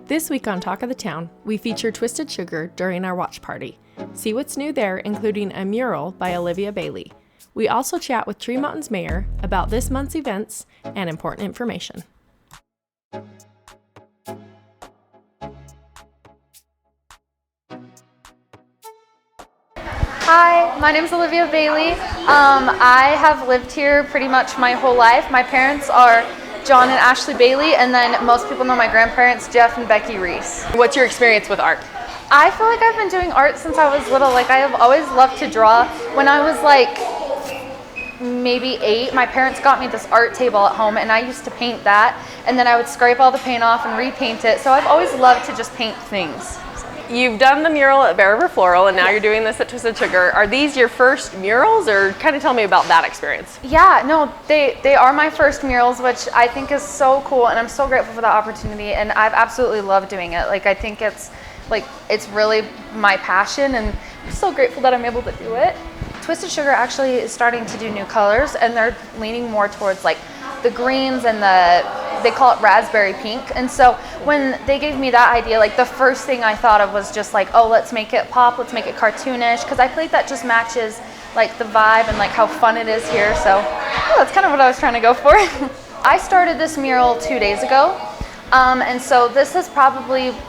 This week on Talk of the Town, we feature Twisted Sugar during our watch party. See what's new there, including a mural by Olivia Bailey. We also chat with Tremonton's mayor about this month's events and important information. Hi, my name is Olivia Bailey. I have lived here pretty much my whole life. My parents are John and Ashley Bailey, and then most people know my grandparents, Jeff and Becky Reese. What's your experience with art? I feel like I've been doing art since I was little. Like, I have always loved to draw. When I was like maybe 8, my parents got me this art table at home, and I used to paint that, and then I would scrape all the paint off and repaint it. So I've always loved to just paint things. You've done the mural at Bear River Floral, and now you're doing this at Twisted Sugar. Are these your first murals, or kind of tell me about that experience? Yeah, no, they are my first murals, which I think is so cool, and I'm so grateful for that opportunity, and I've absolutely loved doing it. Like, I think it's really my passion, and I'm so grateful that I'm able to do it. Twisted Sugar actually is starting to do new colors, and they're leaning more towards like the greens and they call it raspberry pink. And so when they gave me that idea, like the first thing I thought of was just like, oh, let's make it pop, let's make it cartoonish, because I feel like that just matches like the vibe and like how fun it is here. So yeah, that's kind of what I was trying to go for. I started this mural 2 days ago, and so this is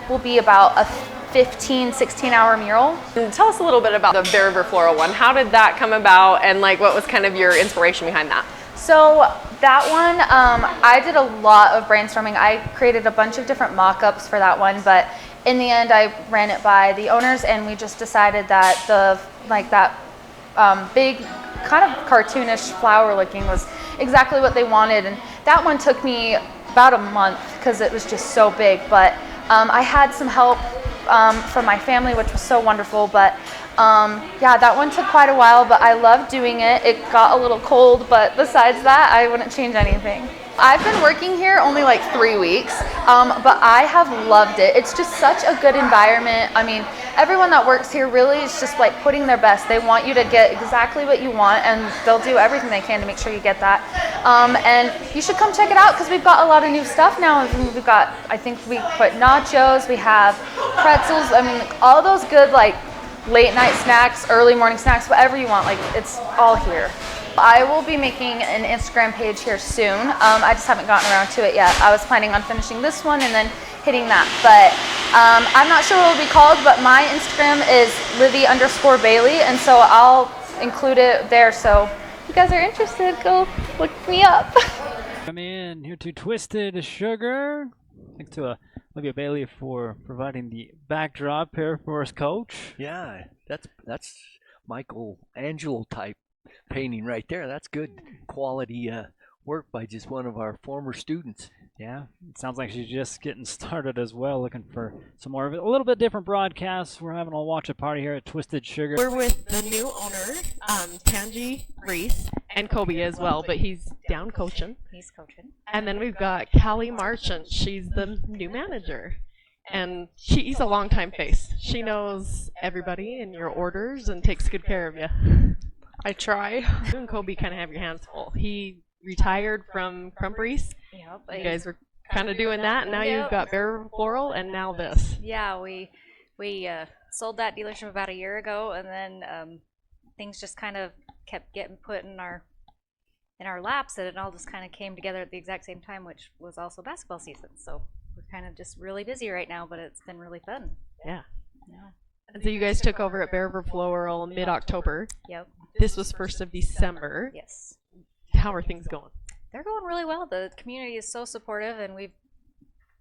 will be about a 16 hour mural. And tell us a little bit about the Bear River Floral one. How did that come about, and like what was kind of your inspiration behind that? So that one, I did a lot of brainstorming. I created a bunch of different mock-ups for that one, but in the end I ran it by the owners, and we just decided that big kind of cartoonish flower looking was exactly what they wanted. And that one took me about a month because it was just so big, but I had some help from my family, which was so wonderful. But yeah, that one took quite a while, but I loved doing it. It got a little cold, but besides that, I wouldn't change anything. I've been working here only like 3 weeks, but I have loved it. It's just such a good environment. I mean, everyone that works here really is just like putting their best. They want you to get exactly what you want, and they'll do everything they can to make sure you get that. And you should come check it out, because we've got a lot of new stuff now. We've got, I think we put nachos, we have pretzels. I mean, all those good like late night snacks, early morning snacks, whatever you want, like it's all here. I will be making an Instagram page here soon. I just haven't gotten around to it yet. I was planning on finishing this one and then hitting that, but I'm not sure what it'll be called, but my Instagram is Livy_Bailey, and so I'll include it there. So if you guys are interested, go look me up. Come in here to Twisted Sugar. Thanks to Olivia Bailey for providing the backdrop here for us, Coach. Yeah, that's Michelangelo type painting right there. That's good quality work by just one of our former students. Yeah, it sounds like she's just getting started as well, looking for some more of it. A little bit different broadcasts. We're having a watch a party here at Twisted Sugar. We're with the new owner, Tanji Reese, and Kobe as well, but he's down coaching. He's coaching. And then we've got Callie Marchant. She's the new manager. And she's a longtime face. She knows everybody and your orders and takes good care of you. I try. You and Kobe kind of have your hands full. He retired from Reese. Yep. You guys were kind of doing that, and now you've got Bear River Floral, and now this. Yeah, we sold that dealership about a year ago, and then things just kind of kept getting put in our laps, and it all just kind of came together at the exact same time, which was also basketball season. So we're kind of just really busy right now, but it's been really fun. Yeah. And so you guys took over at Bear River Floral mid-October. Yep. This was 1st of December. Yes. How are things going? They're going really well. The community is so supportive, and we've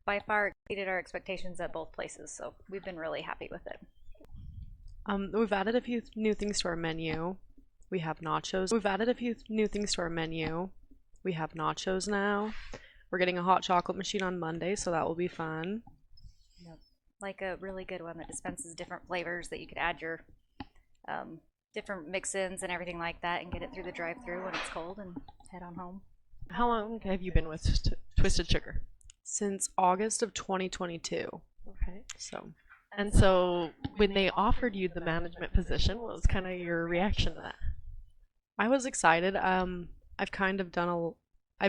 by far exceeded our expectations at both places, so we've been really happy with it. We've added a few new things to our menu. We have nachos. We've added a few new things to our menu. We have nachos now. We're getting a hot chocolate machine on Monday, so that will be fun. Yep. Like a really good one that dispenses different flavors that you could add your different mix-ins and everything like that, and get it through the drive-thru when it's cold and head on home. How long have you been with Twisted Sugar? Since August of 2022. Okay. And so when they offered you the management position, what was kind of your reaction to that? I was excited. I've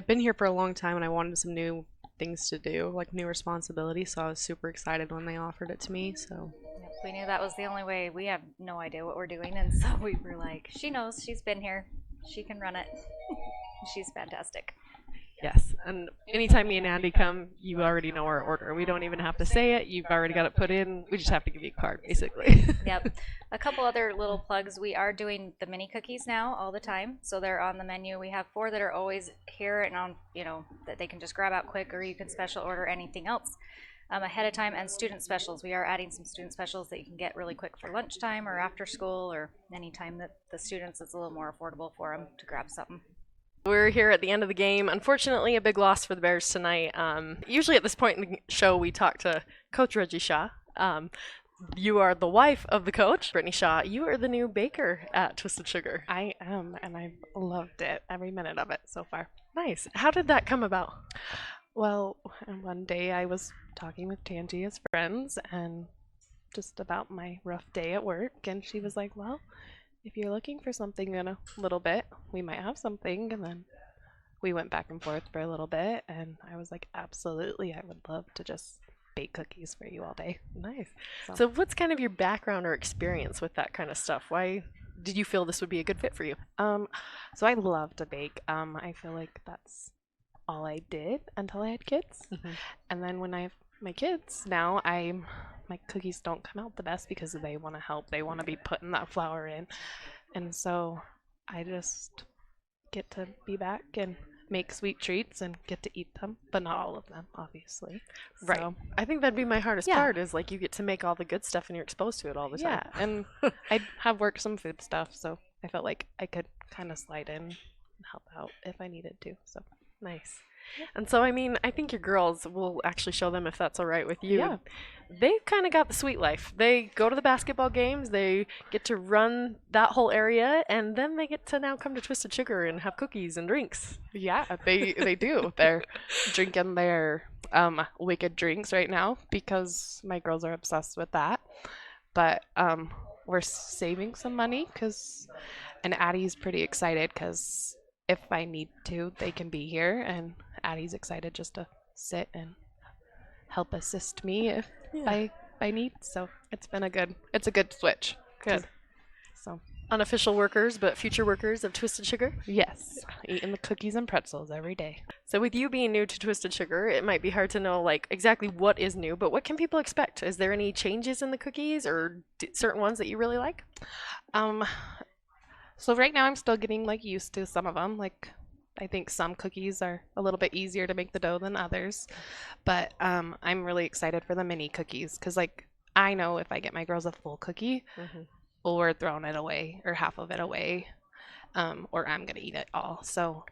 been here for a long time, and I wanted some new things to do, like new responsibilities. So I was super excited when they offered it to me. So Yep, we knew that was the only way. We have no idea what we're doing, and so we were like, she knows, she's been here, she can run it. She's fantastic. Yes, and anytime me and Andy come, you already know our order. We don't even have to say it. You've already got it put in. We just have to give you a card, basically. Yep. A couple other little plugs. We are doing the mini cookies now all the time, so they're on the menu. We have 4 that are always here and on, that they can just grab out quick, or you can special order anything else ahead of time. And student specials. We are adding some student specials that you can get really quick for lunchtime or after school, or any time that the students, it's a little more affordable for them to grab something. We're here at the end of the game. Unfortunately, a big loss for the Bears tonight. Usually at this point in the show, we talk to Coach Reggie Shaw. You are the wife of the coach, Brittany Shaw. You are the new baker at Twisted Sugar. I am, and I've loved it, every minute of it so far. Nice. How did that come about? Well, one day I was talking with Tangi as friends, and just about my rough day at work, and she was like, well, if you're looking for something in a little bit, we might have something. And then we went back and forth for a little bit, and I was like, absolutely, I would love to just bake cookies for you all day. Nice. So what's kind of your background or experience with that kind of stuff? Why did you feel this would be a good fit for you? So I love to bake. I feel like that's all I did until I had kids. Mm-hmm. And then when I have my kids now, my cookies don't come out the best because they want to help. They want to be putting that flour in. And so I just get to be back and make sweet treats and get to eat them, but not all of them, obviously. Right. So, I think that'd be my hardest Yeah. part, is like you get to make all the good stuff and you're exposed to it all the time. yeah, and I have worked some food stuff, so I felt like I could kind of slide in and help out if I needed to. So Nice. And so, I mean, I think your girls will actually show them if that's all right with you. Yeah. They've kind of got the sweet life. They go to the basketball games, they get to run that whole area, and then they get to now come to Twisted Sugar and have cookies and drinks. yeah, they do. They're drinking their wicked drinks right now because my girls are obsessed with that. But we're saving some money and Addie's pretty excited because if I need to, they can be here, and Addie's excited just to sit and help assist me if I need. So it's a good switch. Good. So Unofficial workers, but future workers of Twisted Sugar. yes, eating the cookies and pretzels every day. So with you being new to Twisted Sugar, it might be hard to know like exactly what is new, but what can people expect? Is there any changes in the cookies or certain ones that you really like? So right now I'm still getting like used to some of them. Like I think some cookies are a little bit easier to make the dough than others, but I'm really excited for the mini cookies because like I know if I get my girls a full cookie, well, we're throwing it away or half of it away, or I'm gonna eat it all. So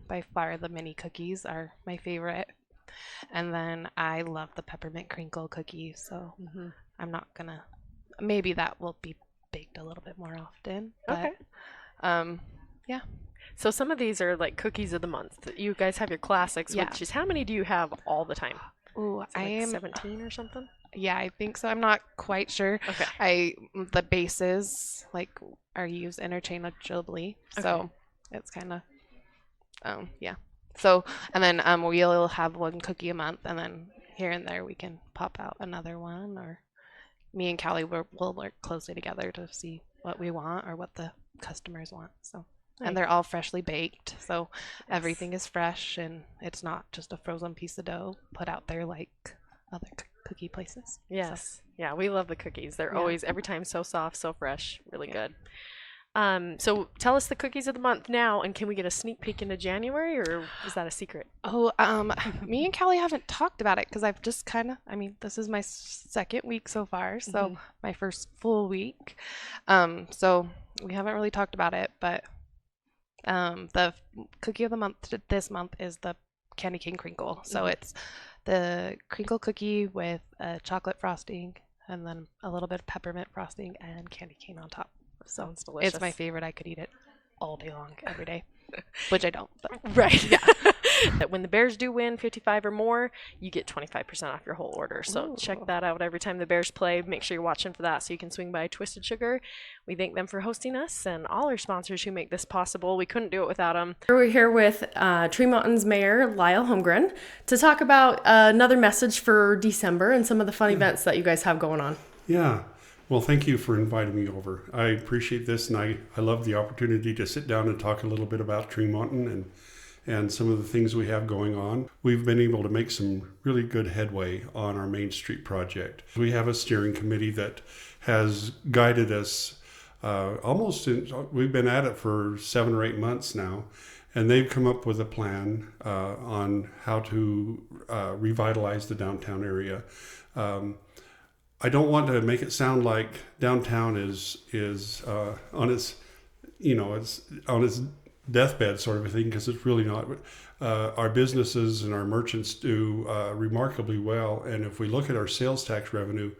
by far the mini cookies are my favorite, and then I love the peppermint crinkle cookie. So I'm not gonna. Maybe that will be baked a little bit more often. But, Okay. Yeah. So some of these are like cookies of the month. You guys have your classics, Yeah. which is how many do you have all the time? Ooh, Is it I like am 17 or something? Yeah, I think so. I'm not quite sure. Okay. The bases like are used interchangeably, so it's kind of yeah. So and then we'll have one cookie a month, and then here and there we can pop out another one, or me and Callie will work closely together to see what we want or what the customers want. So and they're all freshly baked, so everything is fresh and it's not just a frozen piece of dough put out there like other cookie places. Yes. Yeah, we love the cookies. They're always every time so soft, so fresh, really good. So tell us the cookies of the month now, and can we get a sneak peek into January, or is that a secret? Oh, me and Callie haven't talked about it because I've just kind of, this is my second week so far, so my first full week. So we haven't really talked about it, but the cookie of the month this month is the Candy Cane Crinkle. So it's the crinkle cookie with a chocolate frosting and then a little bit of peppermint frosting and candy cane on top. So Sounds delicious. it's my favorite. I could eat it all day long, every day, which I don't. But. Right. Yeah. That when the Bears do win 55 or more, you get 25% off your whole order. So check that out every time the Bears play. Make sure you're watching for that so you can swing by Twisted Sugar. We thank them for hosting us and all our sponsors who make this possible. We couldn't do it without them. We're here with Tremonton's Mayor, Lyle Holmgren, to talk about another message for December and some of the fun events that you guys have going on. Yeah. Well, thank you for inviting me over. I appreciate this, and I love the opportunity to sit down and talk a little bit about Tremonton and some of the things we have going on. We've been able to make some really good headway on our Main Street project. We have a steering committee that has guided us we've been at it for 7 or 8 months now, and they've come up with a plan on how to revitalize the downtown area. I don't want to make it sound like downtown is on its, it's on its deathbed sort of a thing, because it's really not. Our businesses and our merchants do remarkably well, and if we look at our sales tax revenue,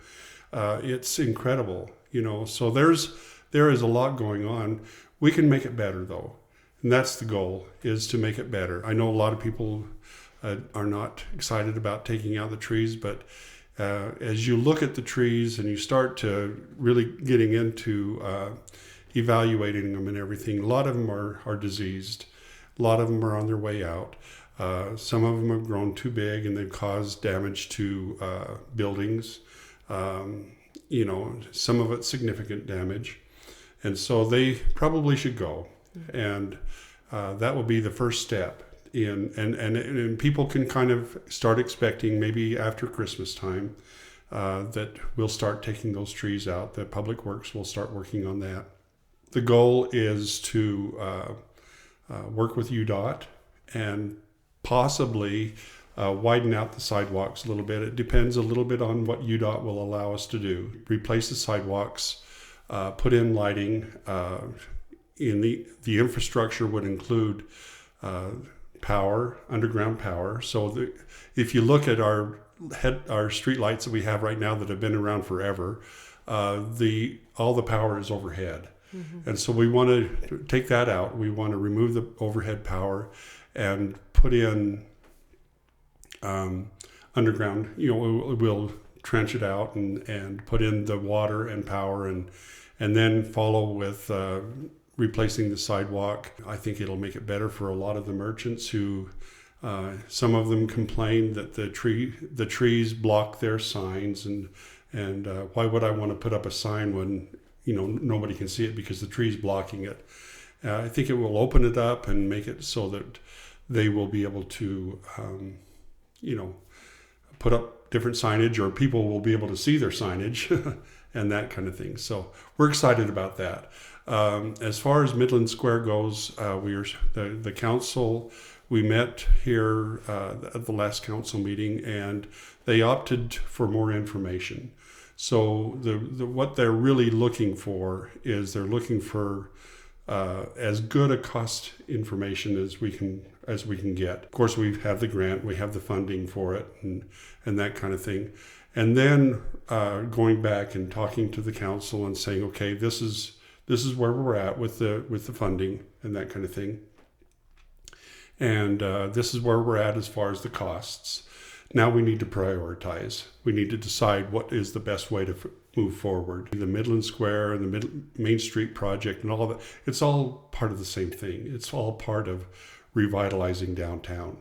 it's incredible. So there is a lot going on. We can make it better though, and that's the goal, is to make it better. I know a lot of people are not excited about taking out the trees, but as you look at the trees and you start to really getting into evaluating them and everything, a lot of them are diseased. A lot of them are on their way out. Some of them have grown too big and they've caused damage to buildings. Some of it's significant damage. And so they probably should go. And that will be the first step. And people can kind of start expecting maybe after Christmas time that we'll start taking those trees out. The Public Works will start working on that. The goal is to work with UDOT and possibly widen out the sidewalks a little bit. It depends a little bit on what UDOT will allow us to do. Replace the sidewalks, put in lighting. In the infrastructure would include power, underground power. So if you look at our street lights that we have right now that have been around forever, all the power is overhead. Mm-hmm. And so we want to take that out. We want to remove the overhead power and put in underground. We'll trench it out and put in the water and power and then follow with replacing the sidewalk. I think it'll make it better for a lot of the merchants who, some of them complain that the trees block their signs, and why would I want to put up a sign when nobody can see it because the tree's blocking it. I think it will open it up and make it so that they will be able to, put up different signage, or people will be able to see their signage and that kind of thing. So we're excited about that. As far as Midland Square goes, the council, we met here at the last council meeting, and they opted for more information. So what they're really looking for is they're looking for as good a cost information as we can get. Of course, we have the grant, we have the funding for it, and that kind of thing. And then going back and talking to the council and saying, okay, this is where we're at with the funding and that kind of thing. And this is where we're at as far as the costs. Now we need to prioritize. We need to decide what is the best way to move forward. The Midland Square and the Main Street project and all of that, it's all part of the same thing. It's all part of revitalizing downtown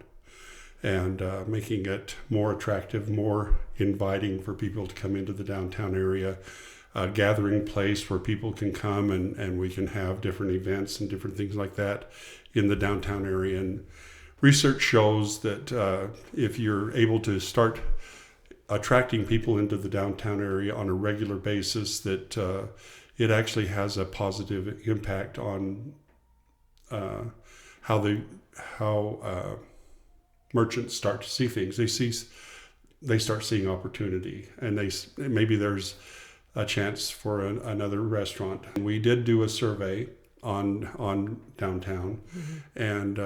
and making it more attractive, more inviting for people to come into the downtown area. A gathering place where people can come and we can have different events and different things like that in the downtown area. And research shows that if you're able to start attracting people into the downtown area on a regular basis, that it actually has a positive impact on how merchants start to see things. They start seeing opportunity, and maybe there's a chance for another restaurant. We did do a survey on downtown, mm-hmm. And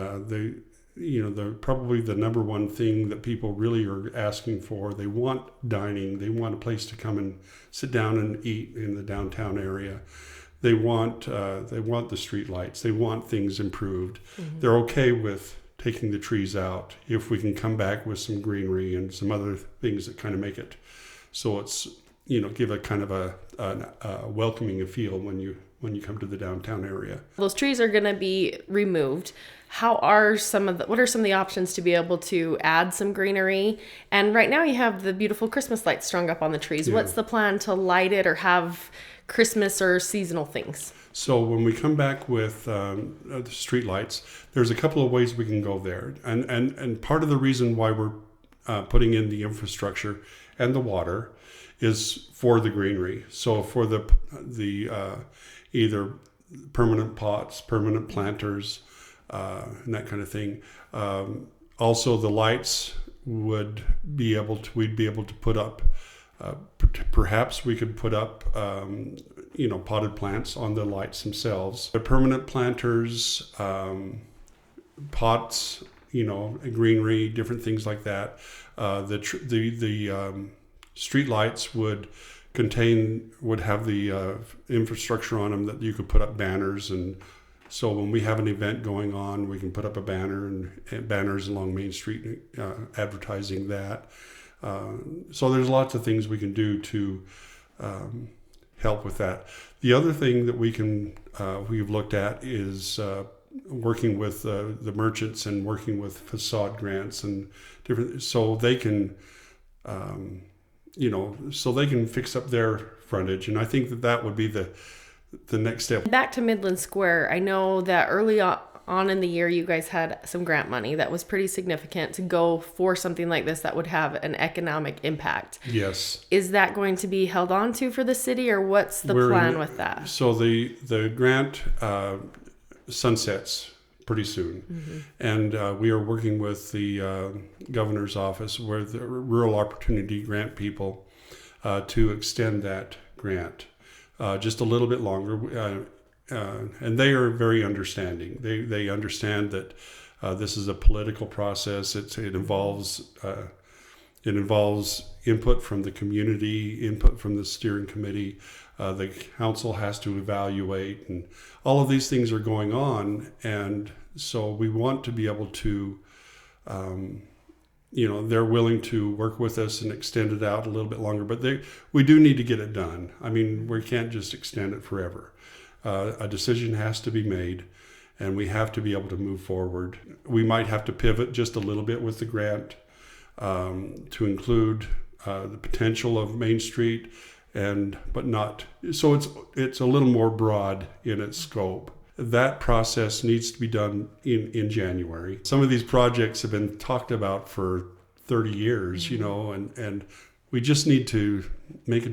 probably the number one thing that people really are asking for, they want dining, they want a place to come and sit down and eat in the downtown area. They want the street lights, they want things improved. Mm-hmm. They're okay with taking the trees out if we can come back with some greenery and some other things that kind of make it so it's, give a kind of a welcoming feel when you come to the downtown area. Those trees are going to be removed. What are some of the options to be able to add some greenery? And right now you have the beautiful Christmas lights strung up on the trees. Yeah. What's the plan to light it or have Christmas or seasonal things? So when we come back with the street lights, there's a couple of ways we can go there. And part of the reason why we're putting in the infrastructure and the water is for the greenery. So for the either permanent pots, permanent planters, and that kind of thing. Also, the lights we'd be able to put up. Perhaps we could put up, potted plants on the lights themselves. The permanent planters, pots, greenery, different things like that. The street lights would have the infrastructure on them that you could put up banners, and so when we have an event going on, we can put up a banner and banners along Main Street advertising that. So there's lots of things we can do to help with that. The other thing that we've looked at is working with the merchants and working with facade grants and different, so they can fix up their frontage. And I think that would be the next step. Back to Midland Square, I know that early on in the year you guys had some grant money that was pretty significant to go for something like this that would have an economic impact. Yes. Is that going to be held on to for the city, or what's the plan with that? So the grant sunsets pretty soon. Mm-hmm. And we are working with the governor's office, where the Rural Opportunity Grant people, to extend that grant just a little bit longer. And they are very understanding. They understand that this is a political process. It involves input from the community, input from the steering committee. The council has to evaluate, and all of these things are going on. And so we want to be able to, they're willing to work with us and extend it out a little bit longer. But we do need to get it done. I mean, we can't just extend it forever. A decision has to be made, and we have to be able to move forward. We might have to pivot just a little bit with the grant to include the potential of Main Street, but not. So it's a little more broad in its scope. That process needs to be done in January. Some of these projects have been talked about for 30 years, and we just need to make a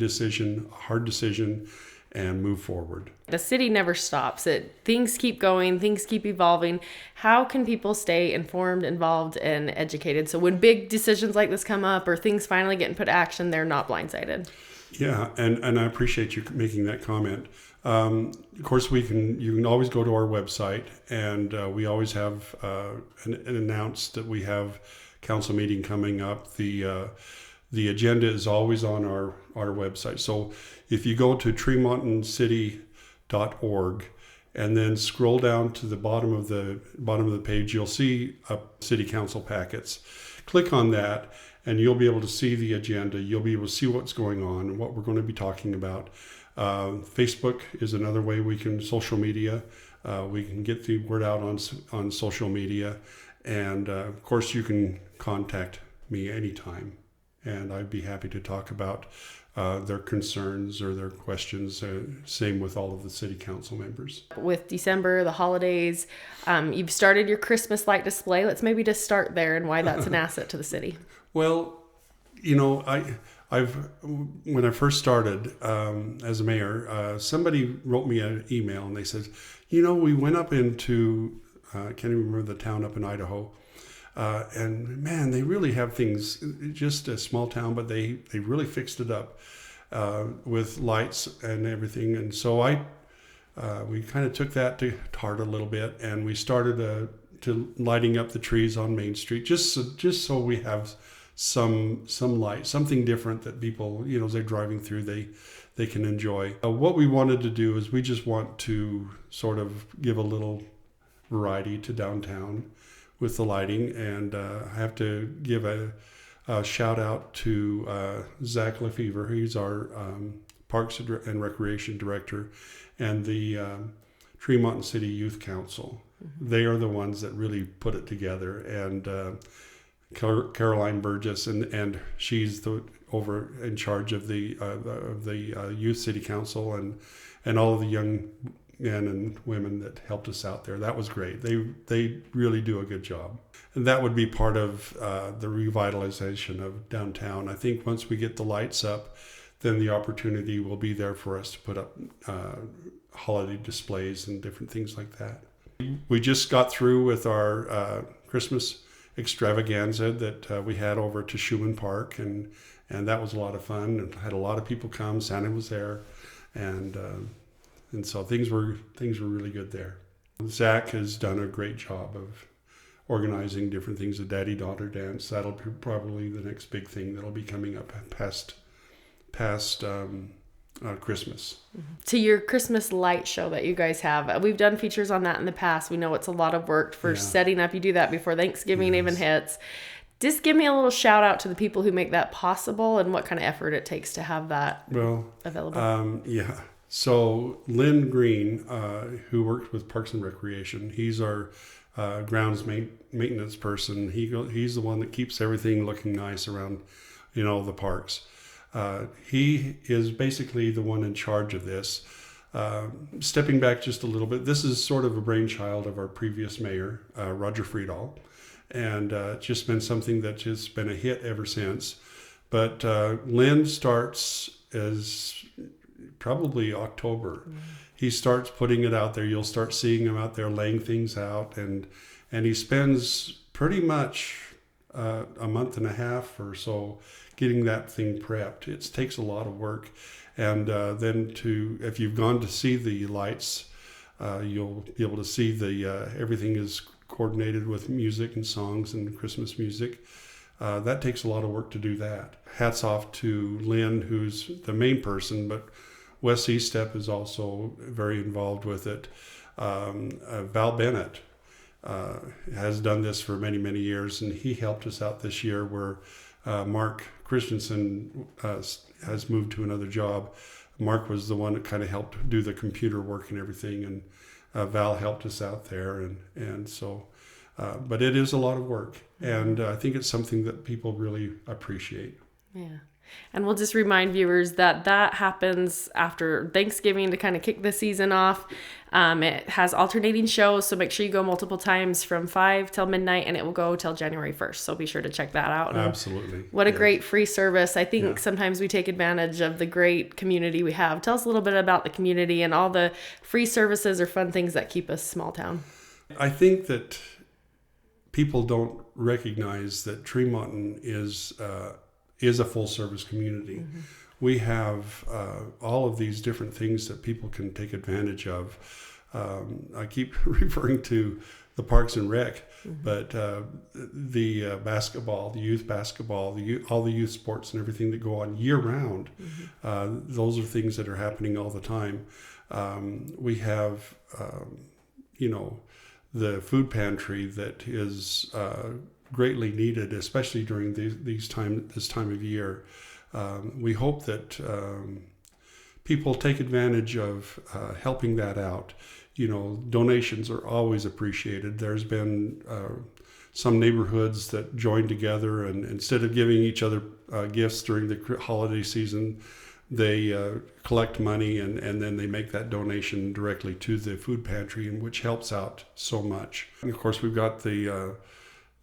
hard decision, and move forward. The city never stops. Things keep going, things keep evolving. How can people stay informed, involved, and educated? So when big decisions like this come up or things finally get put to action, they're not blindsided. Yeah, and I appreciate you making that comment. Of course, you can always go to our website, and we always have announced that we have council meeting coming up. The agenda is always on our website. So if you go to tremontoncity.org and then scroll down to the bottom of the page, you'll see city council packets. Click on that, and you'll be able to see the agenda. You'll be able to see what's going on and what we're going to be talking about. Facebook is another way social media. We can get the word out on social media. And of course, you can contact me anytime, and I'd be happy to talk about their concerns or their questions. Same with all of the city council members. With December, the holidays, you've started your Christmas light display. Let's maybe just start there and why that's an asset to the city. Well, when I first started as a mayor, somebody wrote me an email and they said, we went up into, I can't even remember the town up in Idaho, and man, they really have things, just a small town, but they really fixed it up with lights and everything. And so we kind of took that to heart a little bit, and we started to lighting up the trees on Main Street, just so we have some light, something different that people, as they're driving through, they can enjoy. What we wanted to do is we just want to sort of give a little variety to downtown. with the lighting. And I have to give a shout out to Zach Lefevre. He's our Parks and Recreation Director, and the Tremonton City Youth Council. They are the ones that really put it together. And Caroline Burgess, and she's over in charge of the Youth City Council, and all of the young men and women that helped us out there. That was great. They really do a good job. And that would be part of the revitalization of downtown. I think once we get the lights up, then the opportunity will be there for us to put up holiday displays and different things like that. We just got through with our Christmas extravaganza that we had over to Schumann Park, and that was a lot of fun, and had a lot of people come. Santa was there, and so things were really good there. Zach has done a great job of organizing different things. The daddy-daughter dance, that'll be probably the next big thing that'll be coming up past Christmas. To your Christmas light show that you guys have, we've done features on that in the past. We know it's a lot of work for setting up. You do that before Thanksgiving even hits. Just give me a little shout out to the people who make that possible and what kind of effort it takes to have that available. So Lynn Green, who works with Parks and Recreation, he's our grounds maintenance person. He's the one that keeps everything looking nice around, the parks. He is basically the one in charge of this. Stepping back just a little bit, this is sort of a brainchild of our previous mayor, Roger Friedall, and it's just been something that's just been a hit ever since. But Lynn starts as probably October. He starts putting it out there. You'll start seeing him out there laying things out, and he spends pretty much a month and a half or so getting that thing prepped. It takes a lot of work. And then if you've gone to see the lights, you'll be able to see everything is coordinated with music and songs and Christmas music. That takes a lot of work to do that. Hats off to Lynn, who's the main person, but Wes Eastep is also very involved with it. Val Bennett has done this for many, many years, and he helped us out this year where Mark Christensen has moved to another job. Mark was the one that kind of helped do the computer work and everything, and Val helped us out there, and so. But it is a lot of work, and I think it's something that people really appreciate. Yeah. And we'll just remind viewers that happens after Thanksgiving to kind of kick the season off. It has alternating shows, so make sure you go multiple times from 5 till midnight, and it will go till January 1st. So be sure to check that out. Absolutely. What a great free service. I think sometimes we take advantage of the great community we have. Tell us a little bit about the community and all the free services or fun things that keep us small town. I think that people don't recognize that Tremonton is a full service community. We have all of these different things that people can take advantage of. I keep referring to the Parks and Rec, but the basketball, the youth basketball, all the youth sports and everything that go on year round, those are things that are happening all the time. We have, the food pantry that is greatly needed, especially during this time of year. We hope that people take advantage of helping that out. Donations are always appreciated. There's been some neighborhoods that joined together, and instead of giving each other gifts during the holiday season, they collect money and then they make that donation directly to the food pantry, and which helps out so much. And of course, we've got the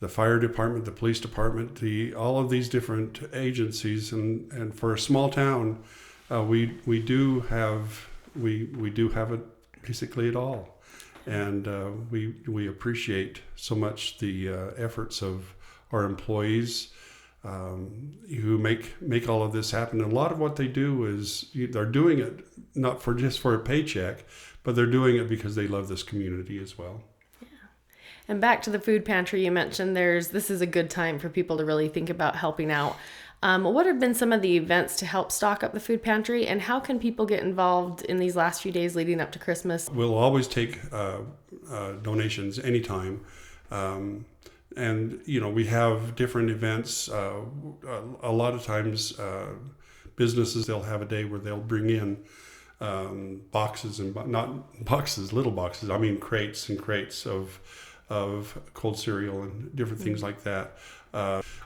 fire department, the police department, all of these different agencies, and for a small town, we do have it basically at all, and we appreciate so much the efforts of our employees who make all of this happen. And a lot of what they do is they're doing it not just for a paycheck, but they're doing it because they love this community as well. And back to the food pantry you mentioned, this is a good time for people to really think about helping out. What have been some of the events to help stock up the food pantry, and how can people get involved in these last few days leading up to Christmas? We'll always take donations anytime. And we have different events. A lot of times, businesses, they'll have a day where they'll bring in boxes, and not boxes, little boxes. I mean crates and crates of cold cereal and different things like that.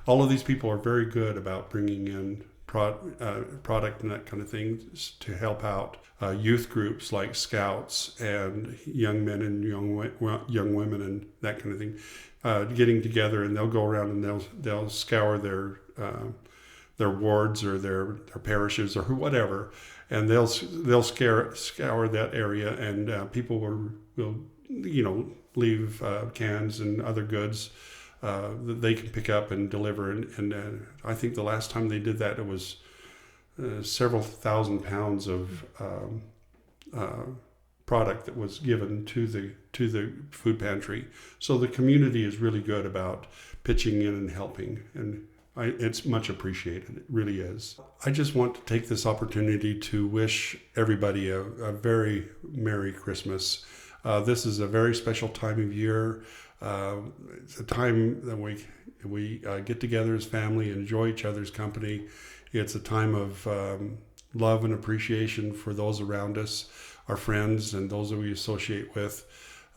All of these people are very good about bringing in product and that kind of thing to help out youth groups like scouts and young men and young women and that kind of thing, getting together, and they'll go around and they'll scour their wards or their parishes or whatever, and they'll scour that area, and people will leave cans and other goods that they can pick up and deliver. And I think the last time they did that, it was several thousand pounds of product that was given to the food pantry. So the community is really good about pitching in and helping, and it's much appreciated. It really is. I just want to take this opportunity to wish everybody a very Merry Christmas. This is a very special time of year. It's a time that we get together as family and enjoy each other's company. It's a time of love and appreciation for those around us, our friends, and those that we associate with.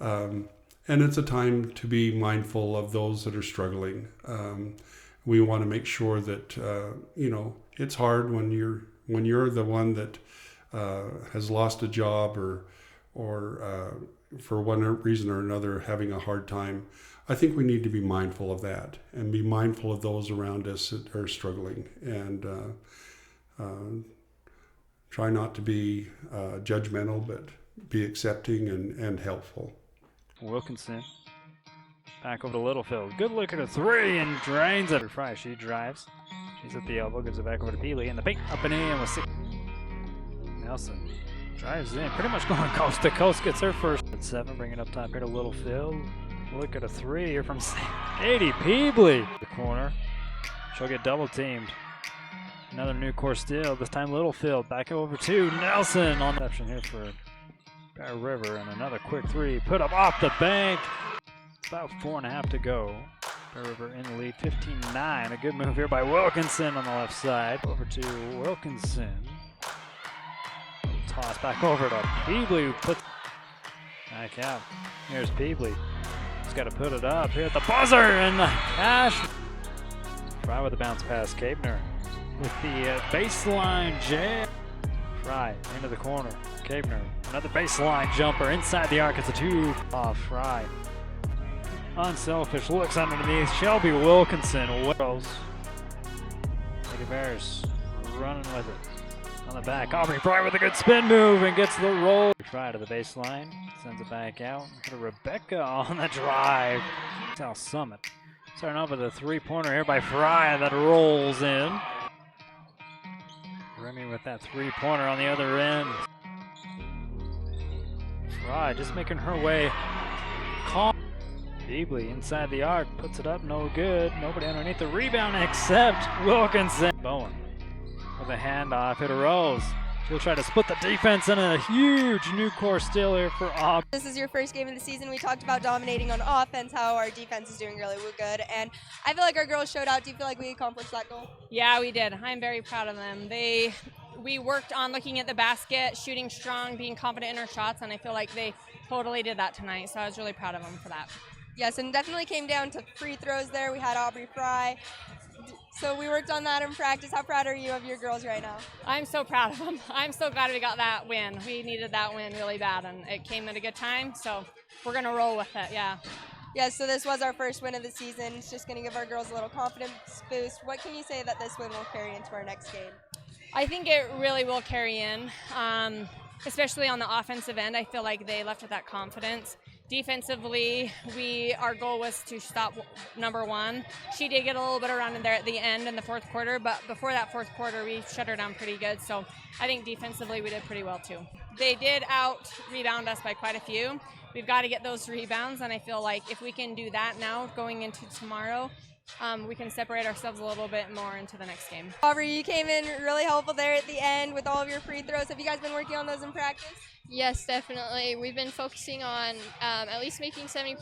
And it's a time to be mindful of those that are struggling. We want to make sure that it's hard when you're the one that has lost a job or for one reason or another having a hard time. I think we need to be mindful of that and be mindful of those around us that are struggling, and try not to be judgmental, but be accepting and helpful. Wilkinson back over to Littlefield. Good look at a three and drains it. Fry, she drives. She's at the elbow, gives it back over to Bailey, and the bait up and in with Nelson. Drives in, pretty much going coast to coast, gets her first at 7, bring it up top here to Littlefield. Look at a 3 here from Katie Peebley. The corner, she'll get double teamed. Another new course steal, this time Littlefield, back over to Nelson on the option here for Bear River, and another quick 3, put up off the bank. About 4.5 to go. Bear River in the lead, 15-9. A good move here by Wilkinson on the left side. Over to Wilkinson. Toss back over to Peebley, who puts back out. Here's Peebley. He's got to put it up here at the buzzer, and the cash. Fry with the bounce pass. Kabner with the baseline jam. Fry into the corner. Kabner, another baseline jumper inside the arc. It's a 2 off. Fry. Unselfish looks underneath. Shelby Wilkinson whirls. Lady Bears running with it. On the back, Aubrey Fry with a good spin move and gets the roll. Fry to the baseline, sends it back out to Rebecca on the drive. South Summit. Starting off with a 3-pointer here by Fry that rolls in. Remy with that 3-pointer on the other end. Fry just making her way. Calm. Peebley inside the arc, puts it up, no good. Nobody underneath the rebound except Wilkinson. Bowen with a handoff, it rolls. She'll try to split the defense, and a huge new course steal here for Auburn. This is your first game of the season. We talked about dominating on offense, how our defense is doing really good, and I feel like our girls showed out. Do you feel like we accomplished that goal? Yeah, we did. I'm very proud of them. We worked on looking at the basket, shooting strong, being confident in our shots, and I feel like they totally did that tonight, so I was really proud of them for that. Yes, and definitely came down to free throws there. We had Aubrey Fry. So we worked on that in practice. How proud are you of your girls right now? I'm so proud of them. I'm so glad we got that win. We needed that win really bad, and it came at a good time, so we're going to roll with it, yeah. Yeah, so this was our first win of the season. It's just going to give our girls a little confidence boost. What can you say that this win will carry into our next game? I think it really will carry in, especially on the offensive end. I feel like they left with that confidence. Defensively, our goal was to stop number 1. She did get a little bit around in there at the end in the fourth quarter, but before that fourth quarter, we shut her down pretty good. So I think defensively we did pretty well too. They did out-rebound us by quite a few. We've got to get those rebounds, and I feel like if we can do that now going into tomorrow, we can separate ourselves a little bit more into the next game. Aubrey, you came in really helpful there at the end with all of your free throws. Have you guys been working on those in practice? Yes, definitely. We've been focusing on at least making 70%.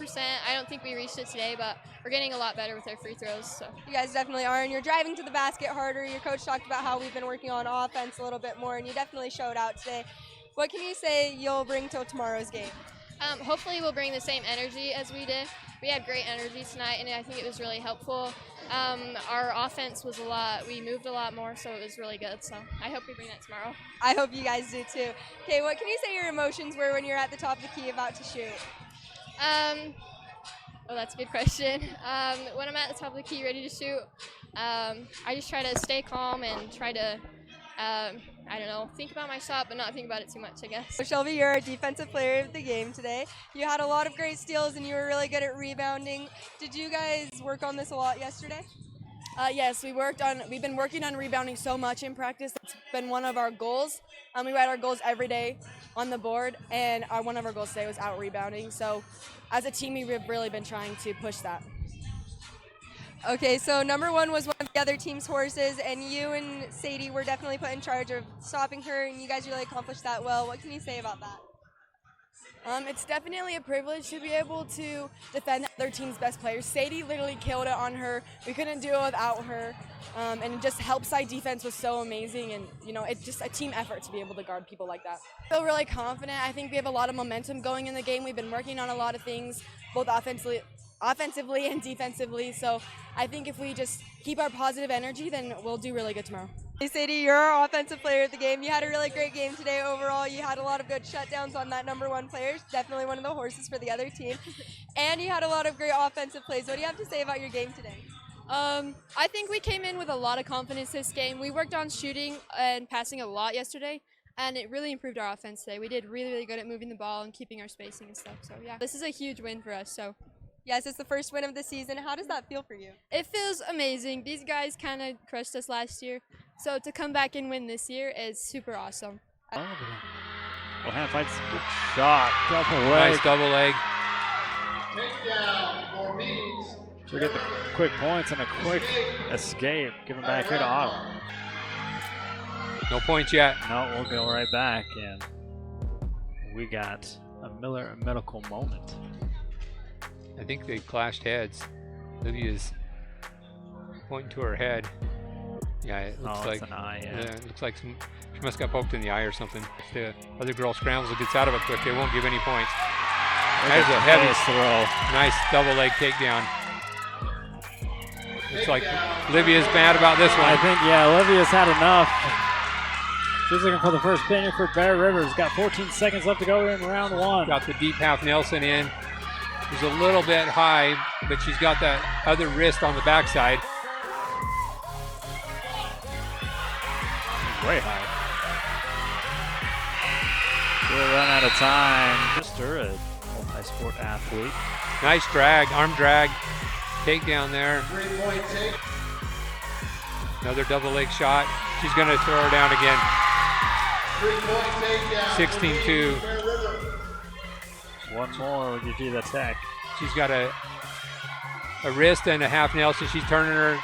I don't think we reached it today, but we're getting a lot better with our free throws. So You guys definitely are, and you're driving to the basket harder. Your coach talked about how we've been working on offense a little bit more, and you definitely showed out today. What can you say you'll bring to tomorrow's game? hopefully we'll bring the same energy as we did. We had great energy tonight, and I think it was really helpful. Our offense was we moved a lot more, so it was really good. So I hope we bring that tomorrow. I hope you guys do too. Okay, what can you say your emotions were when you're at the top of the key about to shoot? Oh, that's a good question. When I'm at the top of the key ready to shoot, I just try to stay calm and try to, I don't know, think about my shot, but not think about it too much, I guess. So Shelby, you're our defensive player of the game today. You had a lot of great steals and you were really good at rebounding. Did you guys work on this a lot yesterday? Yes, we've been working on rebounding so much in practice. It's been one of our goals. We write our goals every day on the board, and one of our goals today was out rebounding. So as a team, we've really been trying to push that. Okay, so number one was one of the other team's horses, and you and Sadie were definitely put in charge of stopping her, and you guys really accomplished that well. What can you say about that? It's definitely a privilege to be able to defend the other team's best players. Sadie literally killed it on her. We couldn't do it without her. And just help side defense was so amazing. And, it's just a team effort to be able to guard people like that. I feel really confident. I think we have a lot of momentum going in the game. We've been working on a lot of things, both offensively and defensively. So I think if we just keep our positive energy, then we'll do really good tomorrow. Hey Sadie, you're our offensive player of the game. You had a really great game today overall. You had a lot of good shutdowns on that number one player, definitely one of the horses for the other team. And you had a lot of great offensive plays. What do you have to say about your game today? I think we came in with a lot of confidence this game. We worked on shooting and passing a lot yesterday, and it really improved our offense today. We did really, really good at moving the ball and keeping our spacing and stuff. So yeah, this is a huge win for us. So yes, it's the first win of the season. How does that feel for you? it feels amazing. These guys kind of crushed us last year, so to come back and win this year is super awesome. Well, hand fights, good shot, double leg. Nice double leg. We get the quick points and a quick escape. Give him back here to Autumn. No points yet. No, we'll go right back, and we got a Miller medical moment. I think they clashed heads. Olivia's pointing to her head. Yeah, it looks like it's an eye, yeah. it looks like she must have got poked in the eye or something. If the other girl scrambles and gets out of it quick, they won't give any points. There's a heavy throw. Nice double leg takedown. Looks like Olivia's mad about this one. I think, yeah, Olivia's had enough. She's looking for the first pin for Bear Rivers. Got 14 seconds left to go in round one. Got the deep half Nelson in. She's a little bit high, but she's got that other wrist on the backside. Way high. We'll run out of time. Just a multi-sport athlete. Nice drag, arm drag, takedown there. 3-point take. Another double leg shot. She's going to throw her down again. 3-point takedown. 16-2. One more will give you the tech. She's got a wrist and a half Nelson. She's turning her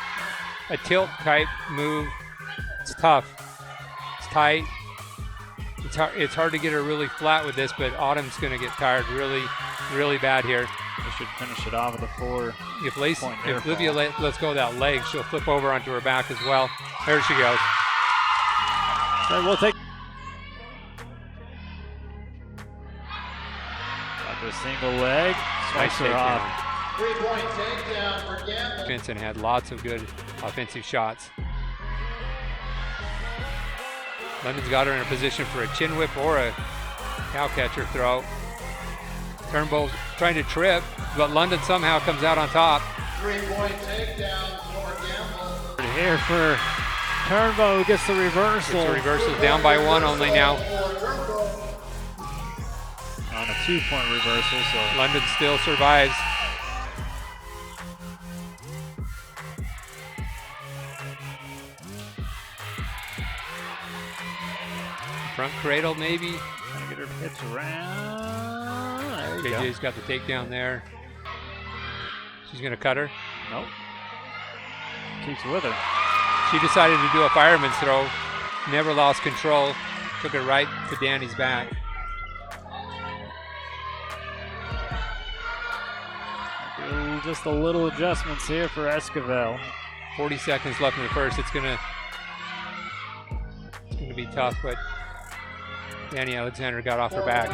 a tilt type move. It's tough. It's tight. It's hard to get her really flat with this, but Autumn's going to get tired really, really bad here. They should finish it off with a 4. If Olivia lets go of that leg, she'll flip over onto her back as well. There she goes. So we'll take a single leg. Nice Swipes her off. 3-point takedown for Gamble. Vincent had lots of good offensive shots. London's got her in a position for a chin whip or a cow catcher throw. Turnbull's trying to trip, but London somehow comes out on top. 3-point takedown for Gamble. Here for Turnbull, who gets the reversal. Gets the reversal, down by 1 only now. On a 2-point reversal, so London still survives. Front cradle maybe. trying to get her hips around. There you go. KJ's got the takedown there. She's gonna cut her. Nope. Keeps with her. She decided to do a fireman's throw. Never lost control. Took it right to Danny's back. Just a little adjustments here for Esquivel. 40 seconds left in the first. It's gonna be tough, but Danny Alexander got off her back.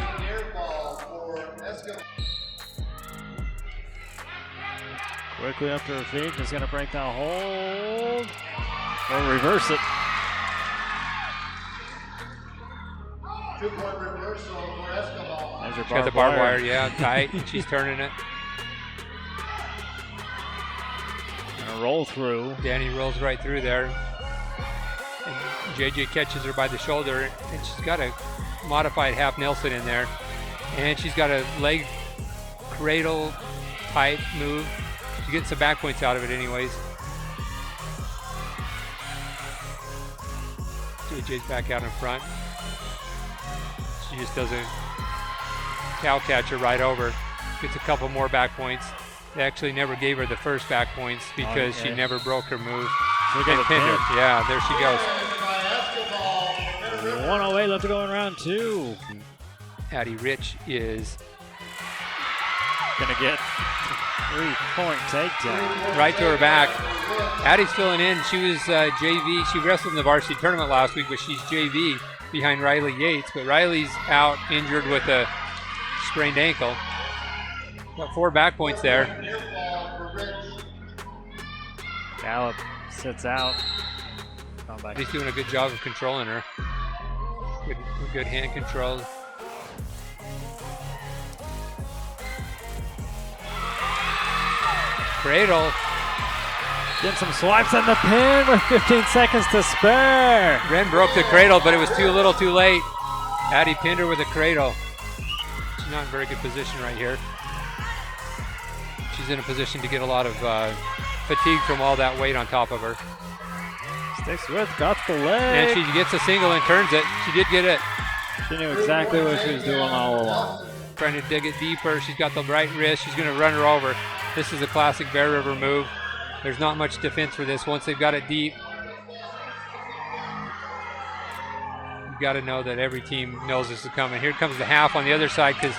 Quickly up to her feet, just gonna break that hold or reverse it. 2-point reversal for Esquivel. There's her She got the barbed wire, yeah, tight. She's turning it. And a roll through. Danny rolls right through there. And JJ catches her by the shoulder, and she's got a modified half Nelson in there. And she's got a leg cradle tight move. She gets some back points out of it anyways. JJ's back out in front. She just doesn't cow catch her right over. Gets a couple more back points. They actually never gave her the first back points because she never broke her move. Look at the pin. Yeah, there she goes. 108 left to go in round 2. Addie Rich is gonna get 3-point takedown. right to her back. Addie's filling in. She was JV. She wrestled in the varsity tournament last week, but she's JV behind Riley Yates. But Riley's out injured with a sprained ankle. Got 4 back points there. Gallup sits out. He's doing a good job of controlling her. Good hand control. Cradle. Getting some swipes on the pin with 15 seconds to spare. Ren broke the cradle, but it was too little too late. Addie pinned her with a cradle. She's not in very good position right here. She's in a position to get a lot of fatigue from all that weight on top of her. Sticks with, got the leg. And she gets a single and turns it. She did get it. She knew exactly what she was doing all along. Trying to dig it deeper. She's got the right wrist. She's going to run her over. This is a classic Bear River move. There's not much defense for this once they've got it deep. You've got to know that every team knows this is coming. Here comes the half on the other side because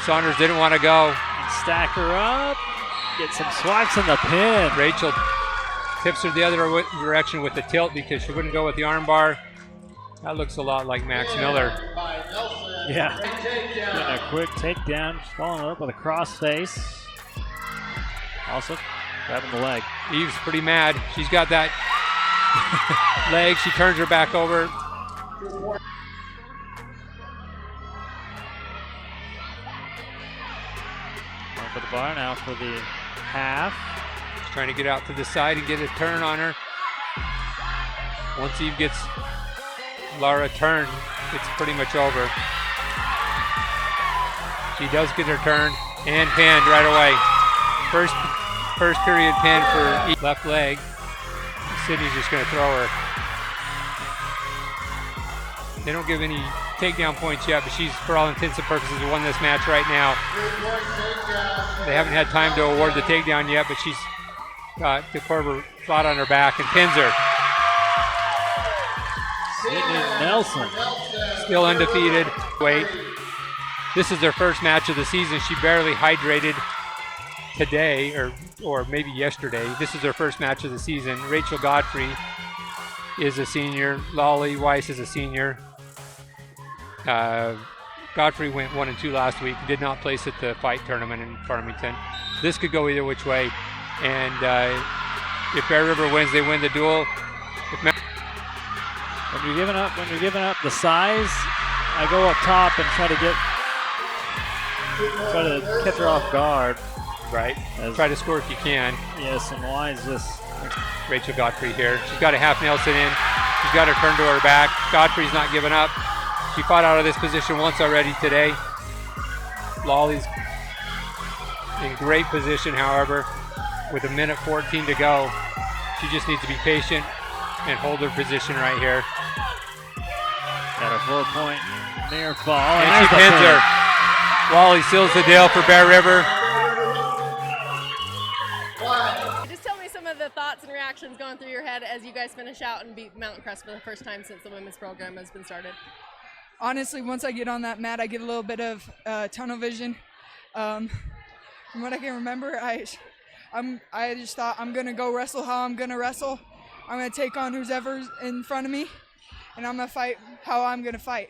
Saunders didn't want to go. Stack her up. Get some swipes in the pin. Rachel tips her the other direction with the tilt because she wouldn't go with the arm bar. That looks a lot like Max Miller. Yeah. Getting a quick takedown. She's following it up with a cross face. Also grabbing the leg. Eve's pretty mad. She's got that leg. She turns her back over. Going for the bar now for the half. She's trying to get out to the side and get a turn on her. Once Eve gets Laura turned, it's pretty much over. She does get her turn and pinned right away. First period pin for Eve. Left leg. Sydney's just going to throw her. They don't give any takedown points yet, but she's, for all intents and purposes, won this match right now. They haven't had time to award the takedown yet, but she's got the Corber flat on her back and pins her. Sydney Nelson. Still undefeated. Wait. This is their first match of the season. She barely hydrated today, or maybe yesterday. This is their first match of the season. Rachel Godfrey is a senior. Lolly Weiss is a senior. Godfrey went 1-2 last week. Did not place at the fight tournament in Farmington. This could go either which way. And if Bear River wins, they win the duel. When you're giving up the size, I go up top and try to catch her off guard. Right. Try to score if you can. Yes, and Wise just Rachel Godfrey here. She's got a half Nelson in. She's got her turn to her back. Godfrey's not giving up. She fought out of this position once already today. Lolly's in great position, however, with 1:14 to go. She just needs to be patient and hold her position right here. Got a 4-point near fall. And she pins her. Wally seals the deal for Bear River. reactions going through your head as you guys finish out and beat Mountain Crest for the first time since the women's program has been started? Honestly, once I get on that mat, I get a little bit of tunnel vision. From what I can remember, I just thought I'm gonna go wrestle how I'm gonna wrestle. I'm gonna take on who's ever in front of me, and I'm gonna fight how I'm gonna fight.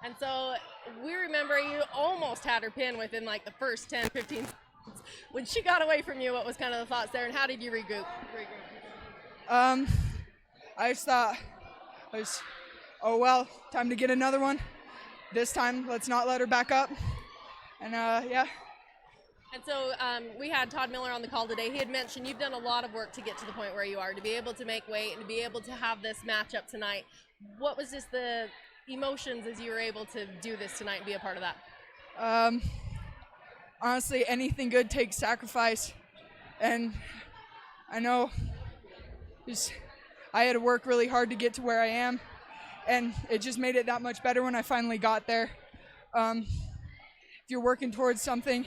And so we remember you almost had her pin within like the first 10, 15 seconds. When she got away from you, what was kind of the thoughts there, and how did you regroup? I just thought, oh well, time to get another one. This time, let's not let her back up. And yeah. And so we had Todd Miller on the call today. He had mentioned you've done a lot of work to get to the point where you are, to be able to make weight and to be able to have this matchup tonight. What was just the emotions as you were able to do this tonight and be a part of that? Honestly, anything good takes sacrifice. And I know I had to work really hard to get to where I am. And it just made it that much better when I finally got there. If you're working towards something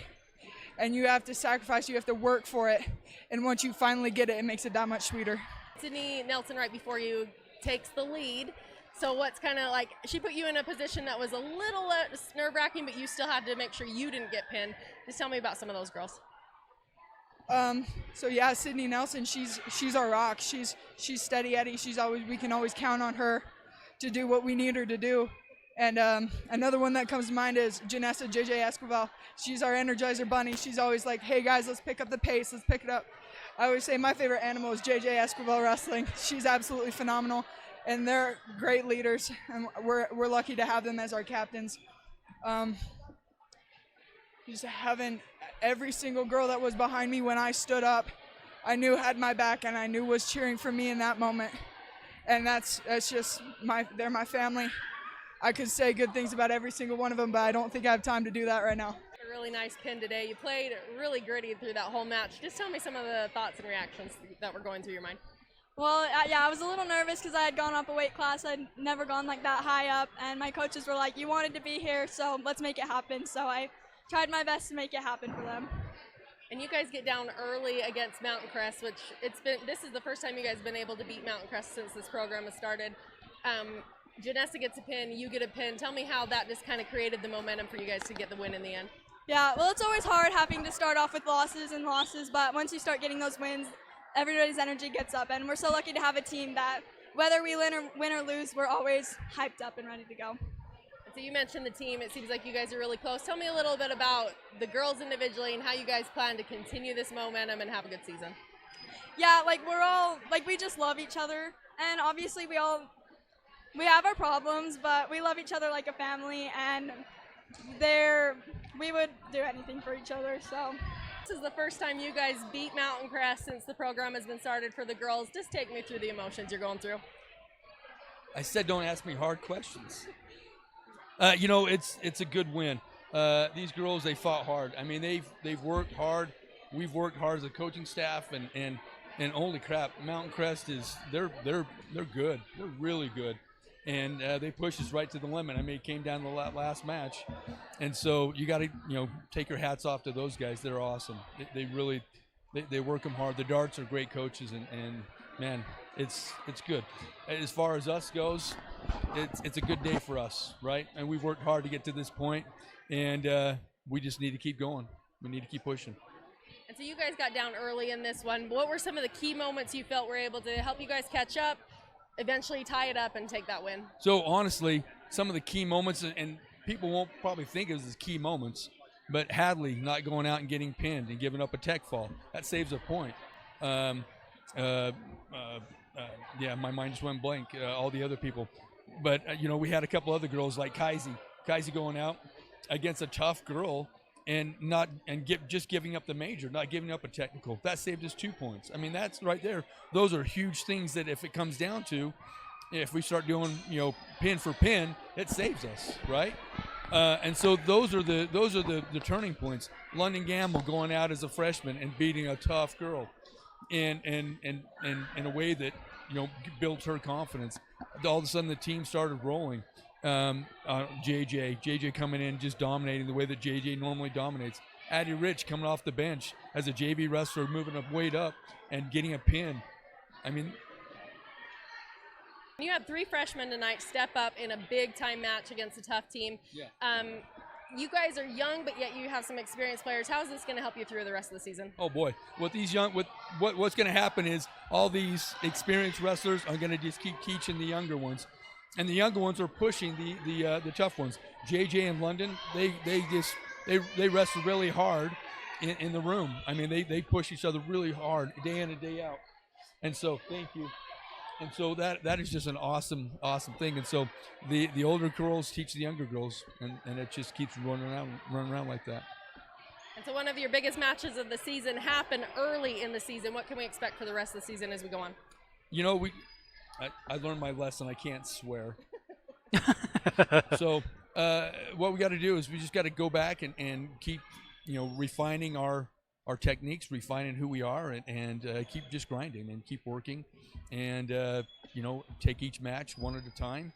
and you have to sacrifice, you have to work for it. And once you finally get it, it makes it that much sweeter. Sydney Nelson right before you takes the lead. So what's kind of like, she put you in a position that was a little nerve-wracking, but you still had to make sure you didn't get pinned. Just tell me about some of those girls. So yeah, Sydney Nelson, she's our rock. She's steady Eddie. We can always count on her to do what we need her to do. And another one that comes to mind is Janessa JJ Esquivel. She's our Energizer bunny. She's always like, hey guys, let's pick up the pace. Let's pick it up. I always say my favorite animal is JJ Esquivel wrestling. She's absolutely phenomenal. And they're great leaders, and we're lucky to have them as our captains. Just having every single girl that was behind me when I stood up, I knew had my back, and I knew was cheering for me in that moment. And that's just they're my family. I could say good things about every single one of them, but I don't think I have time to do that right now. A really nice pin today. You played really gritty through that whole match. Just tell me some of the thoughts and reactions that were going through your mind. Well, yeah, I was a little nervous because I had gone up a weight class. I'd never gone like that high up, and my coaches were like, you wanted to be here, so let's make it happen. So I tried my best to make it happen for them. And you guys get down early against Mountain Crest, which this is the first time you guys have been able to beat Mountain Crest since this program has started. Janessa gets a pin, you get a pin. Tell me how that just kind of created the momentum for you guys to get the win in the end. Yeah, well, it's always hard having to start off with losses, but once you start getting those wins, everybody's energy gets up, and we're so lucky to have a team that whether we win or lose, we're always hyped up and ready to go. So you mentioned the team. It seems like you guys are really close. Tell me a little bit about the girls individually and how you guys plan to continue this momentum and have a good season. Yeah, we just love each other, and obviously we have our problems, but we love each other like a family, and we would do anything for each other, so. This is the first time you guys beat Mountain Crest since the program has been started for the girls. Just take me through the emotions you're going through. I said don't ask me hard questions. It's a good win. These girls, they fought hard. I mean, they've worked hard. We've worked hard as a coaching staff, and holy crap, Mountain Crest they're good. They're really good. And they pushed us right to the limit. I mean, it came down to the last match. And so you got to, take your hats off to those guys. They're awesome. They really work them hard. The Darts are great coaches, and man, it's good. As far as us goes, it's a good day for us, right? And we've worked hard to get to this point, and we just need to keep going. We need to keep pushing. And so you guys got down early in this one. What were some of the key moments you felt were able to help you guys catch up, eventually tie it up and take that win? So honestly, some of the key moments, and people won't probably think of as key moments, but Hadley not going out and getting pinned and giving up a tech fall, that saves a point. Yeah, my mind just went blank, all the other people. But, we had a couple other girls like Kaisi going out against a tough girl and just giving up the major, not giving up a technical. That saved us 2 points. I mean, that's right there. Those are huge things that if it comes down to, if we start doing, pin for pin, it saves us, right? And so those are the turning points. London Gamble going out as a freshman and beating a tough girl, and in a way that built her confidence. All of a sudden, the team started rolling. JJ coming in, just dominating the way that JJ normally dominates. Addie Rich coming off the bench as a JV wrestler, moving up weight up and getting a pin I mean, You had 3 freshmen tonight step up in a big-time match against a tough team. Yeah. You guys are young, but yet you have some experienced players. How is this going to help you through the rest of the season? oh boy, what's going to happen is all these experienced wrestlers are going to just keep teaching the younger ones, and the younger ones are pushing the tough ones. JJ and London, they wrestle really hard in the room. I mean, they push each other really hard day in and day out. And so, thank you. And so that is just an awesome thing. And so the older girls teach the younger girls, and it just keeps running around like that. And so one of your biggest matches of the season happened early in the season. What can we expect for the rest of the season as we go on? You know, I learned my lesson. I can't swear. So what we got to do is we just got to go back and keep, refining our techniques, refining who we are, and keep just grinding and keep working, and take each match one at a time,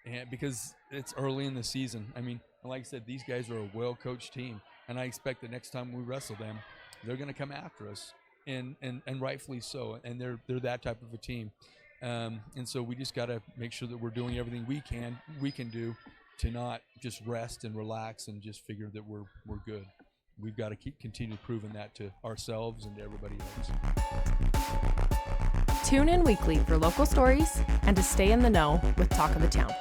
and because it's early in the season. I mean, like I said, these guys are a well-coached team, and I expect the next time we wrestle them, they're going to come after us, and rightfully so. And they're that type of a team, and so we just got to make sure that we're doing everything we can do to not just rest and relax and just figure that we're good. We've got to continue proving that to ourselves and to everybody else. Tune in weekly for local stories and to stay in the know with Talk of the Town.